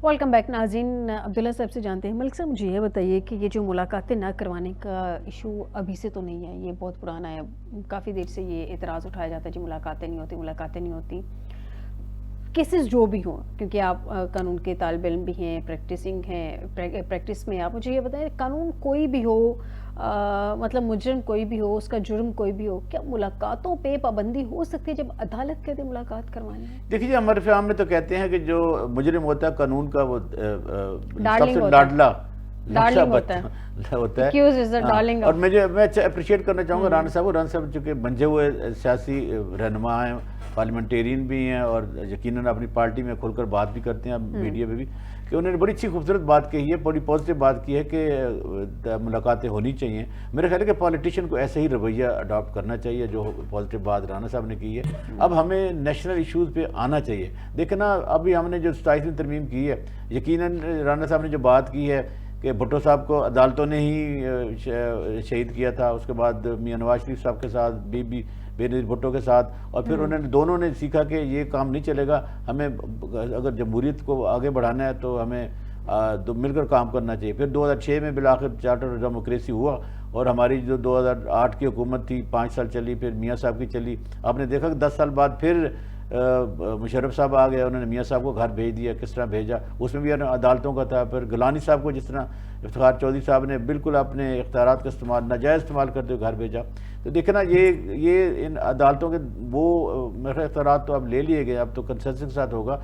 Welcome back ناظرین. عبداللہ صاحب سے جانتے ہیں. ملک صاحب مجھے یہ بتائیے کہ یہ جو ملاقاتیں نہ کروانے کا ایشو ابھی سے تو نہیں ہے, یہ بہت پرانا ہے. کافی دیر سے یہ اعتراض اٹھایا جاتا ہے جی ملاقاتیں نہیں ہوتی. کیسز جو بھی ہوں, کیونکہ آپ قانون کے طالب علم بھی ہیں, پریکٹس میں آپ مجھے یہ بتائیں, قانون کوئی بھی ہو, مطلب مجرم کوئی بھی ہو, اس کا جرم کوئی بھی ہو, کیا ملاقاتوں پہ پابندی ہو سکتی ہے جب عدالت کہتے ہیں ملاقات کروانے ہیں؟ دیکھیے ہمارے فہم میں تو کہتے ہیں کہ جو مجرم ہوتا ہے قانون کا وہ سب سے لاڈلا ہوتا ہے. اور میں اپریشیٹ کرنا چاہوں گا رانا صاحب چونکہ بنجے ہوئے سیاسی رہنما ہیں, پارلیمنٹیرین بھی ہیں, اور یقیناً اپنی پارٹی میں کھل کر بات بھی کرتے ہیں میڈیا پہ بھی, کہ انہوں نے بڑی اچھی خوبصورت بات کہی ہے, بڑی پازیٹیو بات کی ہے کہ ملاقاتیں ہونی چاہیے. میرا خیال ہے کہ پولیٹیشین کو ایسے ہی رویہ اڈاپٹ کرنا چاہیے جو پازیٹیو بات رانا صاحب نے کی ہے. اب ہمیں نیشنل ایشوز پہ آنا چاہیے. دیکھیں نا, ابھی ہم نے جو 27ویں ترمیم کی ہے, یقیناً رانا صاحب نے جو بات کی ہے کہ بھٹو صاحب کو عدالتوں نے ہی شہید کیا تھا, اس کے بعد میاں نواز شریف صاحب کے ساتھ بے نظیر بھٹو کے ساتھ, اور پھر دونوں نے سیکھا کہ یہ کام نہیں چلے گا, ہمیں اگر جمہوریت کو آگے بڑھانا ہے تو ہمیں مل کر کام کرنا چاہیے. پھر 2006 میں بالآخر چارٹر ڈیموکریسی ہوا, اور ہماری جو 2008 کی حکومت تھی 5 سال چلی, پھر میاں صاحب کی چلی. آپ نے دیکھا کہ 10 سال بعد پھر مشرف صاحب آ گئے, انہوں نے میاں صاحب کو گھر بھیج دیا. کس طرح بھیجا, اس میں بھی عدالتوں کا تھا. پھر گیلانی صاحب کو جس طرح افتخار چودھری صاحب نے بالکل اپنے اختیارات کا ناجائز استعمال کرتے ہوئے گھر بھیجا. تو دیکھنا یہ ان عدالتوں کے وہ میرے اختیارات تو اب لے لیے گئے, اب تو کنسنسس کے ساتھ ہوگا.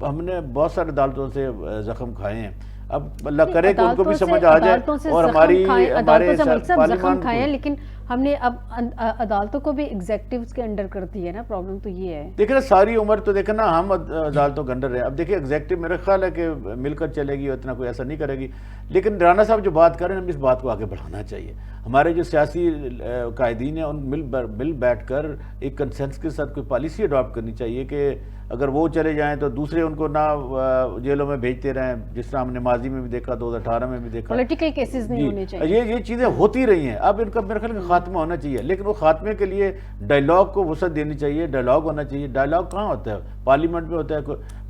ہم نے بہت سارے عدالتوں سے زخم کھائے ہیں, اب اللہ کرے کہ ان کو بھی سمجھ آ جائے. اور ہمارے زخم کھائے ہیں, لیکن ہم نے اب عدالتوں کو بھی ایگزیکٹیوز کے انڈر کر دی ہے نا. پرابلم تو یہ ہے, دیکھنا ساری عمر تو دیکھنا ہم عدالتوں کے انڈر رہے. اب دیکھیں ایگزیکٹیو میرا خیال ہے کہ مل کر چلے گی, اتنا کوئی ایسا نہیں کرے گی. لیکن رانا صاحب جو بات کر رہے ہیں, ہم اس بات کو آگے بڑھانا چاہیے. ہمارے جو سیاسی قائدین ہیں ان مل بیٹھ کر ایک کنسنس کے ساتھ کوئی پالیسی اڈاپٹ کرنی چاہیے کہ اگر وہ چلے جائیں تو دوسرے ان کو نہ جیلوں میں بھیجتے رہیں, جس طرح ہم نے ماضی میں بھی دیکھا, 2018 میں بھی دیکھا. پولیٹیکل کیسز نہیں ہونے چاہیے. یہ چیزیں ہوتی رہی ہیں, اب ان کا میرے خیال خاتمہ ہونا چاہیے. لیکن وہ خاتمے کے لیے ڈائلاگ کو وسعت دینی چاہیے, ڈائلاگ ہونا چاہیے. ڈائلاگ کہاں ہوتا ہے؟ پارلیمنٹ میں ہوتا ہے.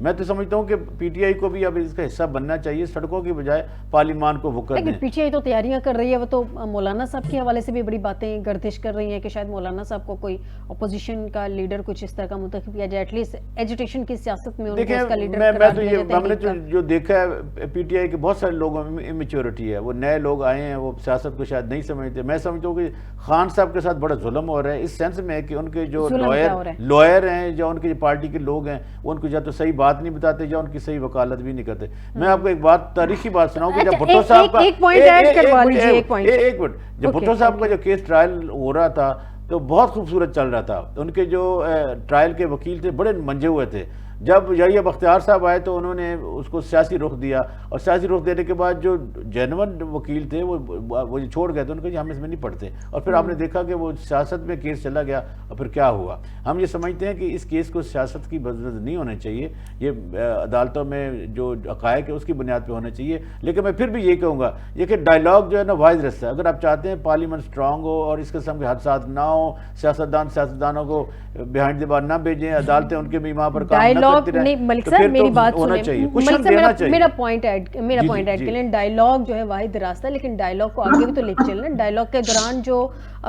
میں تو سمجھتا ہوں کہ پی ٹی آئی کو بھی اب اس کا حصہ بننا چاہیے, سڑکوں کی بجائے پارلیمان کو وہ کر دیں. پی ٹی آئی تو تیاریاں کر رہی ہے, وہ تو مولانا صاحب کے حوالے سے بھی بڑی باتیں گردش کر رہی ہیں کہ شاید مولانا صاحب کو کوئی اپوزیشن کا لیڈر کچھ اس طرح کا منتخب کیا جائے, ایٹ لیسٹ ایجوٹیشن کی سیاست میں ان کو اس کا لیڈر قرار دیا جاتا ہے. ہم نے جو دیکھا ہے پی ٹی آئی کے بہت سارے لوگوں میں امیچورٹی ہے, وہ نئے لوگ آئے ہیں, وہ سیاست کو شاید نہیں سمجھتے. میں سمجھتا ہوں کہ خان صاحب کے ساتھ بڑا ظلم ہو رہا ہے, اس سینس میں کہ ان کے جو لوئر ہیں, جو ان کی پارٹی کے لوگ ہیں, وہ ان کو یا تو صحیح بات نہیں بتاتے یا ان کی صحیح وکالت بھی نہیں کرتے. میں آپ کو ایک بات, تاریخی بات سناؤں کہ جب بھٹو صاحب کا جب بھٹو صاحب کا جو کیس ٹرائل ہو رہا تھا تو بہت خوبصورت چل رہا تھا. ان کے جو ٹرائل کے وکیل تھے بڑے منجے ہوئے تھے. جب یحییٰ بختیار صاحب آئے تو انہوں نے اس کو سیاسی رخ دیا, اور سیاسی رخ دینے کے بعد جو جینون وکیل تھے وہ چھوڑ گئے تھے, ان کو ہم اس میں نہیں پڑھتے. اور پھر آپ نے دیکھا کہ وہ سیاست میں کیس چلا گیا, اور پھر کیا ہوا. ہم یہ سمجھتے ہیں کہ اس کیس کو سیاست کی بنیاد نہیں ہونا چاہیے, یہ عدالتوں میں جو حقائق ہے اس کی بنیاد پہ ہونا چاہیے. لیکن میں پھر بھی یہ کہوں گا یہ کہ ڈائلاگ جو ہے نا واحد رستہ ہے. اگر آپ چاہتے ہیں پارلیمنٹ اسٹرانگ ہو اور اس قسم کے حادثات نہ ہوں, سیاستدانوں کو بیہائنڈ دی بار نہ بھیجیں, عدالتیں ان کے بھی وہاں پر کام نہ ملک صاحب میری بات سنیں, میرا پوائنٹ ایڈ کے لیں. ڈائلاگ جو ہے واحد راستہ ہے, لیکن ڈائلاگ کو آگے بھی تو لے کے چلنا. ڈائلاگ کے دوران جو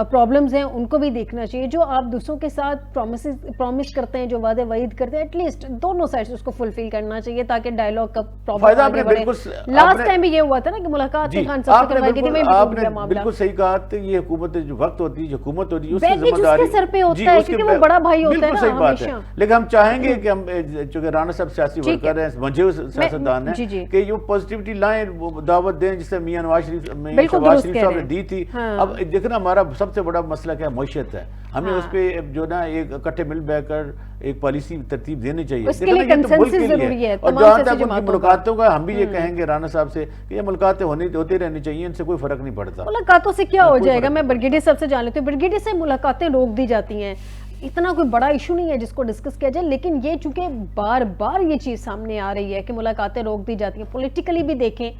پرابلمز ہیں ان کو بھی دیکھنا چاہیے. جو آپ دوسروں کے ساتھ پرومس کرتے ہیں, جو وعدے وعید کرتے ہیں, ایٹ لیسٹ دونوں سائڈ اس کو فلفل کرنا چاہیے تاکہ ڈائلاگ کا پرابلم آگے بڑھے. لاسٹ ٹائم بھی یہ ہوا تھا نا کہ ملاقات خان صاحب سے کروائی گئی تھی. آپ نے بالکل صحیح کہا, یہ حکومت جو وقت ہوتی ہے, حکومت ہوتی ہے, اس کی ذمہ داری سر پہ ہوتا ہے کیونکہ وہ بڑا بھائی ہوتا ہے نا ہمیشہ. لیکن ہم چاہیں گے کہ ہم چونکہ رانا صاحب سیاسی ورکر ہیں, منجھے ہوئے سیاستدان ہیں, کہ یہ پازیٹیوٹی لائیں, دعوت دیں جس سے میاں نواز شریف صاحب نے دی تھی. اب دیکھنا ہمارا سب سے بڑا مسئلہ کیا معیشت ہے, ہمیں اس پہ جو نا ایک اکٹھے مل بیٹھ کر ایک پالیسی ترتیب دینی چاہیے. اور جہاں تک ان کی ملاقاتوں کا ہم بھی یہ کہیں گے رانا صاحب سے کہ یہ ملاقاتیں ہوتی رہنی چاہیے, ان سے کوئی فرق نہیں پڑتا. ملاقاتوں سے کیا ہو جائے گا؟ میں برگیڈیئر صاحب سے جان لیتی ہوں, برگیڈیئر سے ملاقاتیں روک دی جاتی ہیں, اتنا کوئی بڑا ایشو نہیں ہے جس کو ڈسکس کیا جائے. لیکن یہ چونکہ بار بار یہ چیز سامنے آ رہی ہے کہ ملاقاتیں روک دی جاتی ہیں. پولیٹیکلی بھی دیکھیں,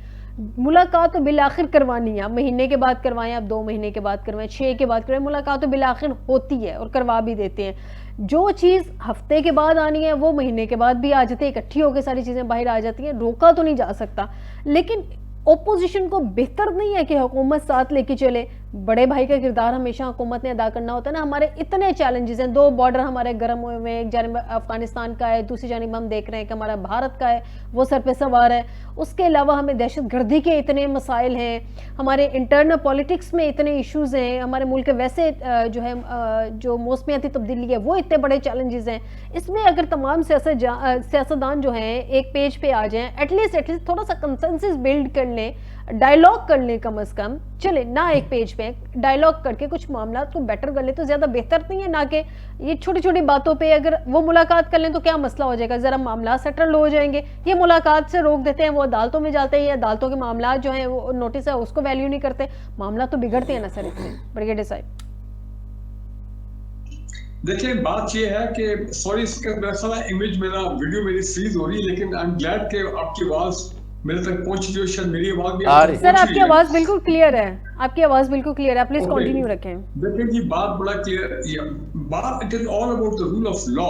ملاقات تو بالآخر کروانی ہے, آپ مہینے کے بعد کروائیں, آپ 2 مہینے کے بعد کروائیں, 6 کے بعد کروائیں, ملاقات تو بالآخر ہوتی ہے اور کروا بھی دیتے ہیں. جو چیز ہفتے کے بعد آنی ہے وہ مہینے کے بعد بھی آ جاتی ہے, اکٹھی ہو کے ساری چیزیں باہر آ جاتی ہیں, روکا تو نہیں جا سکتا. لیکن اپوزیشن کو بہتر نہیں ہے کہ حکومت ساتھ لے کے چلے, بڑے بھائی کا کردار ہمیشہ حکومت نے ادا کرنا ہوتا ہے نا. ہمارے اتنے چیلنجز ہیں, 2 بارڈر ہمارے گرم ہوئے ہوئے ہیں, ایک جانب افغانستان کا ہے, دوسری جانب ہم دیکھ رہے ہیں کہ ہمارا بھارت کا ہے وہ سر پہ سوار ہے. اس کے علاوہ ہمیں دہشت گردی کے اتنے مسائل ہیں, ہمارے انٹرنل پولیٹکس میں اتنے ایشوز ہیں, ہمارے ملک ویسے جو ہے جو موسمیاتی تبدیلی ہے وہ اتنے بڑے چیلنجز ہیں. اس میں اگر تمام سیاستدان جو ہیں ایک پیج پہ آ جائیں, ایٹ لیسٹ تھوڑا سا کنسنسس بلڈ کر لیں, ڈائیلاگ کر لیں, کم از کم چلے نہ ایک پیج پہ ڈائیلاگ کر کے کچھ معاملات کو بیٹر کر لیں تو زیادہ بہتر نہیں ہے, نہ کہ یہ چھوٹی چھوٹی باتوں پہ اگر وہ ملاقات کر لیں تو کیا مسئلہ ہو جائے گا, ذرا معاملات سیٹل ہو جائیں گے. یہ ملاقات سے روک دیتے ہیں, وہ عدالتوں میں جاتے ہیں, یا عدالتوں کے معاملات جو ہیں وہ نوٹس ہے اس کو ویلیو نہیں کرتے, معاملات تو بگڑتے ہیں نا سر. اتنے بریگیڈیئر صاحب دیکھیں بات یہ ہے کہ سوری اس کا امیج میرا ویڈیو میری فریز ہو رہی ہے, لیکن آئی ایم گلیڈ کہ آپ کی آواز میرے تک پہنچ رہی ہے, شاید میری آواز بھی آپ تک سر آپ کی آواز بالکل کلیئر ہے, آپ کی آواز بالکل کلیئر ہے, پلیز کنٹینیو رکھیں. دیکھیں جی بات بڑا clear, but it is all about the rule of law.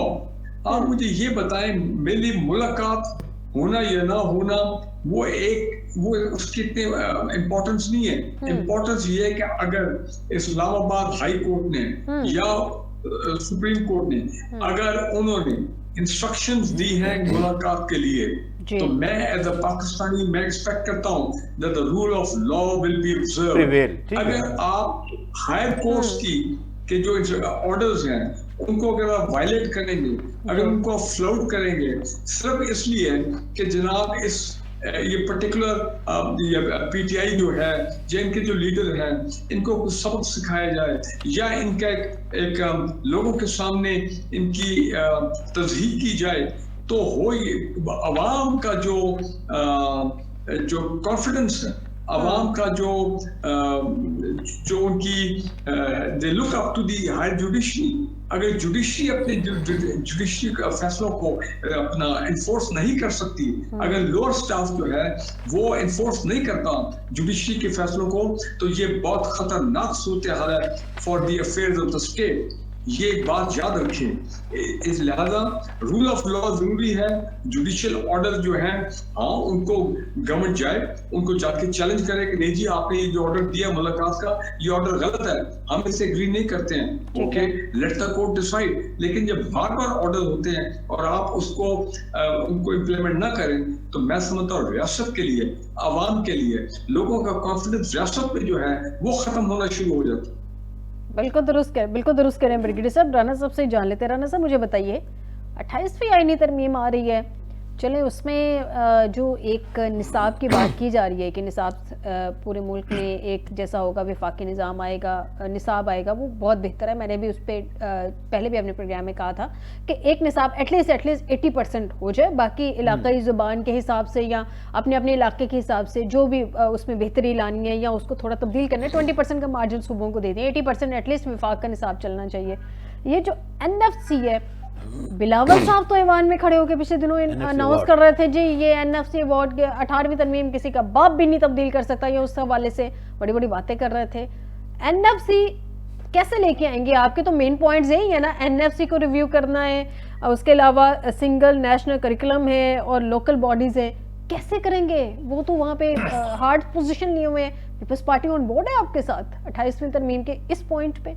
آپ مجھے یہ بتائیں میری ملاقات ہونا یا نہ ہونا وہ اس کی اتنے امپورٹنس نہیں ہے. امپورٹنس یہ ہے کہ اگر اسلام آباد ہائی کورٹ نے یا سپریم کورٹ نے اگر انہوں نے انسٹرکشنز دی ہیں ملاقات کے لیے, تو میں ایز اے پاکستانی میں ایکسپیکٹ کرتا ہوں that the rule of law will be observed. اگر آپ ہائر کورٹس کی کہ جو آرڈرز ہیں ان کو اگر آپ وائلیٹ کریں گے, اگر ان کو آپ فلاؤٹ کریں گے صرف اس لیے کہ جناب اس یہ پرٹیکولر پی ٹی آئی جو ہے یا ان کے جو لیڈر ہیں ان کو کچھ سبق سکھایا جائے, یا ان کا ایک لوگوں کے سامنے ان کی تضحیق کی جائے, تو ہو عوام کا جو کانفیڈنس ہے, عوام کا جو ان کی they look up to the higher judiciary. اگر جوڈیشری اپنے جوڈیشری فیصلوں کو اپنا انفورس نہیں کر سکتی, اگر لوور سٹاف جو ہے وہ انفورس نہیں کرتا جوڈیشری کے فیصلوں کو, تو یہ بہت خطرناک صورتحال ہے for the affairs of the state. یہ بات یاد رکھیں. اس لہذا رول آف لا ضروری ہے. جوڈیشل آرڈر جو ہے ہاں ان کو گورنمنٹ جائے, ان کو جا کے چیلنج کرے کہ نہیں جی آپ نے یہ جو آرڈر دیا ملاقات کا یہ آرڈر غلط ہے, ہم اس سے اگری نہیں کرتے ہیں, okay let the court decide. لیکن جب بار بار آرڈر ہوتے ہیں اور آپ اس کو ان کو امپلیمنٹ نہ کریں تو میں سمجھتا ہوں ریاست کے لیے, عوام کے لیے, لوگوں کا کانفیڈنس ریاست پہ جو ہے وہ ختم ہونا شروع ہو جاتا ہے. بالکل درست کریں بریگیڈیئر صاحب. رانا صاحب سے جان لیتے ہیں. رانا صاحب مجھے بتائیے 28ویں آئینی ترمیم آ رہی ہے, چلیں اس میں جو ایک نصاب کی بات کی جا رہی ہے کہ نصاب پورے ملک میں ایک جیسا ہوگا, وفاقی نظام آئے گا, نصاب آئے گا, وہ بہت بہتر ہے. میں نے بھی اس پہ پہلے بھی اپنے پروگرام میں کہا تھا کہ ایک نصاب ایٹ لیسٹ 80% ہو جائے, باقی علاقائی زبان کے حساب سے یا اپنے علاقے کے حساب سے جو بھی اس میں بہتری لانی ہے یا اس کو تھوڑا تبدیل کرنا ہے, 20% کا مارجن صوبوں کو دے دیں, 80% ایٹ لیسٹ وفاق کا نصاب چلنا چاہیے. یہ جو NFC ہے, بلاول صاحب تو ایوان میں کھڑے ہو کے پچھلے دنوں اناؤنس کر رہے تھے جی یہ NFC ایوارڈ کے 18ویں ترمیم کسی کا باپ بھی نہیں تبدیل کر سکتا, یا اس حوالے سے بڑی بڑی باتیں کر رہے تھے. NFC کیسے لے کے آئیں گے؟ آپ کے تو مین پوائنٹس یہی ہے نا, NFC کو ریویو کرنا ہے, اس کے علاوہ سنگل نیشنل کریکولم ہے اور لوکل باڈیز ہیں, کیسے کریں گے؟ وہ تو وہاں پہ ہارڈ پوزیشن لیے ہوئے ہیں. پیپلز پارٹی آن بورڈ ہے آپ کے ساتھ 28ویں ترمیم کے اس پوائنٹ پہ؟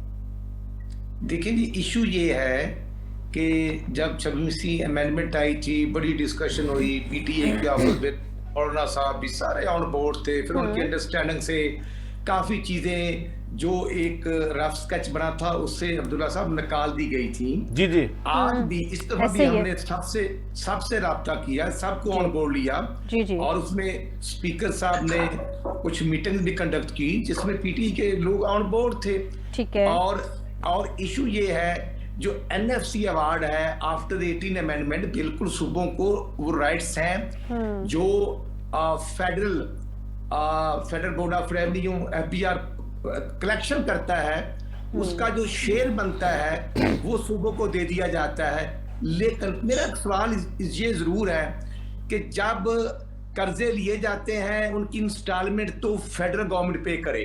دیکھیں جی ایشو یہ ہے کہ جب 26ویں امینڈمنٹ آئی تھی بڑی ڈسکشن ہوئی, پی ٹی اے کے آفس میں مولانا صاحب بھی سارے آن بورڈ تھے, پھر ان کی انڈرسٹینڈنگ سے کافی چیزیں جو ایک رف سکیچ بنا تھا اس سے عبداللہ صاحب نکال دی گئی تھی. جی آج بھی اس طرح بھی ہم نے سب سے رابطہ کیا, سب کو آن بورڈ لیا, اور اس میں اسپیکر صاحب نے کچھ میٹنگ بھی کنڈکٹ کی جس میں پی ٹی کے لوگ آن بورڈ تھے. ٹھیک ہے. اور ایشو یہ ہے جو NFC ایوارڈ ہے آفٹر 18 امینڈمنٹ, بالکل صوبوں کو وہ رائٹس ہیں جو federal board of revenue FBR collection کرتا ہے, اس کا جو شیئر بنتا ہے وہ صوبوں کو دے دیا جاتا ہے. لیکن میرا سوال یہ ضرور ہے کہ جب قرضے لیے جاتے ہیں ان کی انسٹالمنٹ تو فیڈرل گورنمنٹ پے کرے,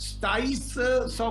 2700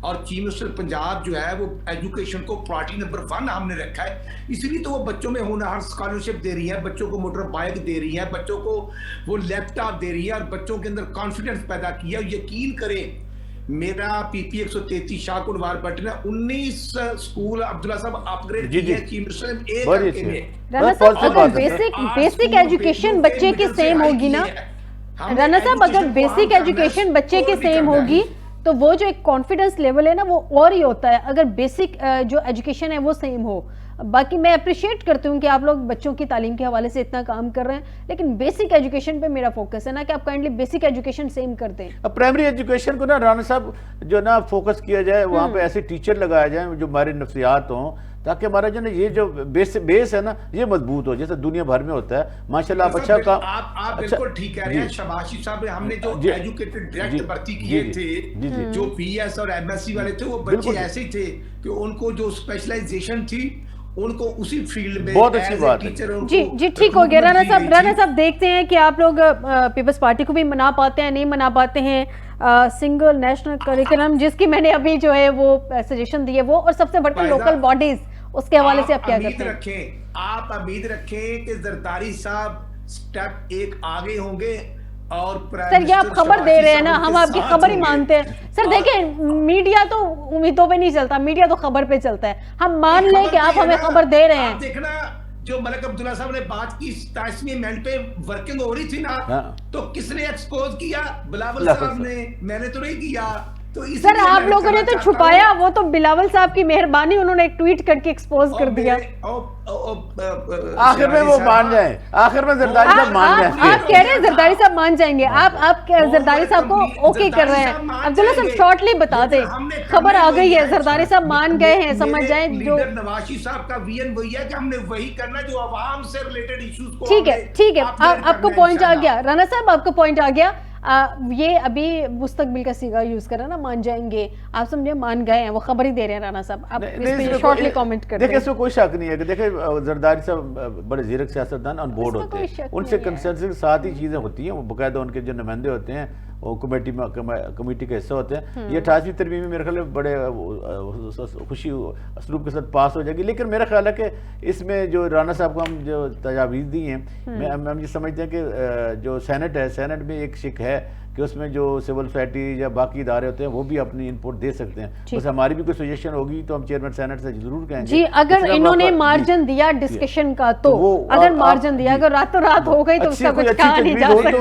اور چیف منسٹر پنجاب جو ہے وہ ایجوکیشن کو پرائرٹی نمبر 1 ہم نے رکھا ہے، اس لیے تو وہ بچوں میں ہونہار اسکالرشپ دے رہی ہے، بچوں کو موٹر بائک دے رہی ہے، بچوں کو وہ لیپ ٹاپ دے رہی ہے، اور بچوں کے اندر کانفیڈنس پیدا کیا. یقین کریں میرا پی پی 133 شاہکوٹ وار بٹ نے 19 سکول عبداللہ صاحب اپ گریڈ کیے ہیں چیف منسٹر نے ایک علاقے میں. رانا صاحب اگر بیسک ایجوکیشن بچے کی سیم ہوگی نا، رانا صاحب اگر بیسک ایجوکیشن بچے کی سیم ہوگی تو وہ جو ایک کانفیڈنس لیول ہے نا وہ اور ہی ہوتا ہے اگر بیسک جو ایجوکیشن ہے وہ سیم ہو. باقی میں اپریشیٹ کرتی ہوں کہ آپ لوگ بچوں کی تعلیم کے حوالے سے اتنا کام کر رہے ہیں، لیکن بیسک ایجوکیشن پہ میرا فوکس ہے نا کہ آپ کائنڈلی بیسک ایجوکیشن سیم کر دیں. اب پرائمری ایجوکیشن کو نا رانا صاحب جو نا فوکس کیا جائے، وہاں پہ ایسے ٹیچر لگایا جائیں جو ہمارے نفسیات ہوں، تاکہ ہمارا جو نا یہ جو بیس ہے نا یہ مضبوط ہو، جیسے دنیا بھر میں ہوتا ہے. ماشاءاللہ آپ اچھا کام، آپ بالکل ٹھیک کہہ رہے ہیں. شباشی صاحب ہم نے جو ایجوکیٹڈ ڈائریکٹ بھرتی کیے تھے، جو پی ایس اور ایم ایس سی والے تھے، وہ بچے ایسے ہی تھے کہ ان کو جو اسپیشلائزیشن تھی ان کو اسی فیلڈ میں بہت اچھی بات ہے. جی ٹھیک ہو گیا. رانا صاحب دیکھتے ہیں کہ آپ لوگ پیپلز پارٹی کو بھی منا پاتے ہیں نہیں منا پاتے ہیں. سنگل نیشنل کریکولم جس کی میں نے ابھی جو ہے وہ سجیشن دی ہے وہ، اور سب سے بڑھ کر لوکل باڈیز، اس کے حوالے سے آپ کیا کرتے ہیں؟ آپ امید رکھیں کہ زرداری صاحب سٹیپ 1 آگے ہوں گے. اور سر یہ آپ خبر دے رہے ہیں نا، ہم آپ کی خبر ہی مانتے ہیں. سر دیکھیں میڈیا تو امیدوں پہ نہیں چلتا، میڈیا تو خبر پہ چلتا ہے. ہم مان لیں کہ آپ ہمیں خبر دے رہے ہیں. دیکھنا جو ملک عبداللہ صاحب نے بات کی 27ویں امینڈمنٹ پہ ورکنگ ہو رہی تھی نا، تو کس نے ایکسپوز کیا؟ بلاول صاحب نے، میں نے تو نہیں کیا. سر آپ لوگوں نے تو چھپایا، وہ تو بلاول صاحب کی مہربانی، انہوں نے ایک ٹویٹ کر کے ایکسپوز کر دیا. آخر میں وہ مان جائیں، آخر میں زرداری صاحب مان جائیں. آپ کہہ رہے ہیں زرداری صاحب مان جائیں گے، آپ زرداری صاحب کو اوکے کر رہے ہیں. عبداللہ صاحب شارٹلی بتا دیں، خبر آ گئی ہے، زرداری صاحب مان گئے ہیں، سمجھ جائیں. جو نواز صاحب کا ویژن وہی ہے کہ ہم نے وہی کرنا جو عوام سے ریلیٹڈ ایشوز کو. ٹھیک ہے آپ کو پوائنٹ آ گیا. رانا صاحب آپ کو پوائنٹ آ گیا. یہ ابھی مستقبل کا سیگا یوز کرا نا، مان جائیں گے، آپ سمجھے مان گئے ہیں، وہ خبر ہی دے رہے ہیں. رانا صاحب آپ اس پہ شارٹلی کامنٹ کریں. دیکھیں اس میں کوئی شک نہیں ہے کہ دیکھیں زرداری صاحب بڑے زیرک سیاستدان آن بورڈ ہوتے ہیں، ان سے کنسنسس کے ساتھ ہی چیزیں ہوتی ہیں، وہ باقاعدہ ان کے جو نمائندے ہوتے ہیں وہ کمیٹی کا حصہ ہوتے ہیں. یہ 28ویں ترمیم میں میرے خیال میں بڑے خوشی اسلوب کے ساتھ پاس ہو جائے گی. لیکن میرا خیال ہے کہ اس میں جو رانا صاحب کو ہم جو تجاویز دی ہیں، ہم یہ سمجھتے ہیں کہ جو سینٹ ہے، سینٹ میں ایک شک ہے کہ اس میں جو سول سوسائٹی یا باقی ادارے ہوتے ہیں وہ بھی اپنی انپوٹ دے سکتے ہیں. بس ہماری بھی کوئی سجیشن ہوگی تو ہم چیئرمین سینٹ سے ضرور کہیں گے. جی اگر انہوں نے مارجن دیا ڈسکشن کا تو اگر مارجن دیا، اگر راتوں رات ہو گئی تو اس کا کچھ کہا نہیں جا سکتا.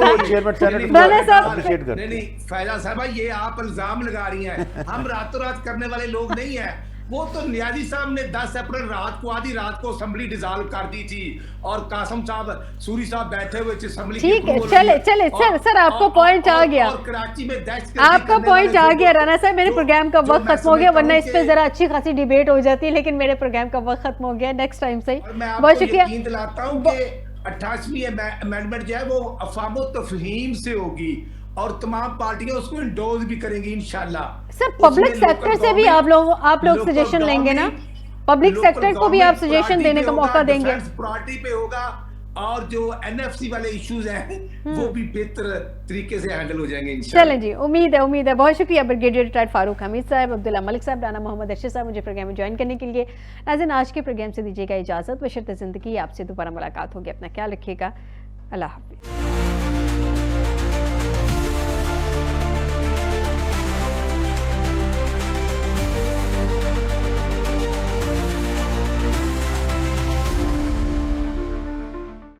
نہیں فیضا صاحبہ یہ آپ الزام لگا رہی ہیں، ہم راتوں رات کرنے والے لوگ نہیں ہیں. وہ تو نیازی صاحب نے 10 اپریل رات کو آدھی رات کو اسمبلی ڈیزالو کر دی تھی، اور قاسم صاحب سوری صاحب بیٹھے ہوئے تھے اسمبلی. ٹھیک ہے چلے سر آپ کو پوائنٹ آ گیا، اور کراچی میں آپ کا پوائنٹ آ گیا. رانا صاحب میرے پروگرام کا وقت ختم ہو گیا، ورنہ اس پہ ذرا اچھی خاصی ڈیبیٹ ہو جاتی ہے، لیکن میرے پروگرام کا وقت ختم ہو گیا. نیکسٹ ٹائم سے بہت شکریہ. یقین دلاتا ہوں کہ 28ویں امینڈمنٹ جو ہے وہ افہام و تفہیم سے ہوگی اور تمام پارٹیاں اس کو انڈورس بھی کریں گی انشاءاللہ. سر پبلک سیکٹر سے بھی آپ لوگ سجیشن لیں گے نا، پبلک سیکٹر کو بھی آپ سجیشن دینے کا موقع دیں گے. پرائرٹی پہ ہوگا، اور جو این ایف سی والے ایشوز ہیں وہ بھی بہتر طریقے سے ہینڈل ہو جائیں گے انشاءاللہ. چلیں جی، امید ہے. بہت شکریہ بریگیڈیئر ریٹائرڈ فاروق حمید صاحب، عبداللہ ملک صاحب، رانا محمد ارشد صاحب مجھے پروگرام میں جوائن کرنے کے لیے. ناظرین آج کے پروگرام سے دیجیے گا اجازت. بشرط زندگی آپ سے دوبارہ ملاقات ہوگی. اپنا خیال رکھیے گا. اللہ حافظ.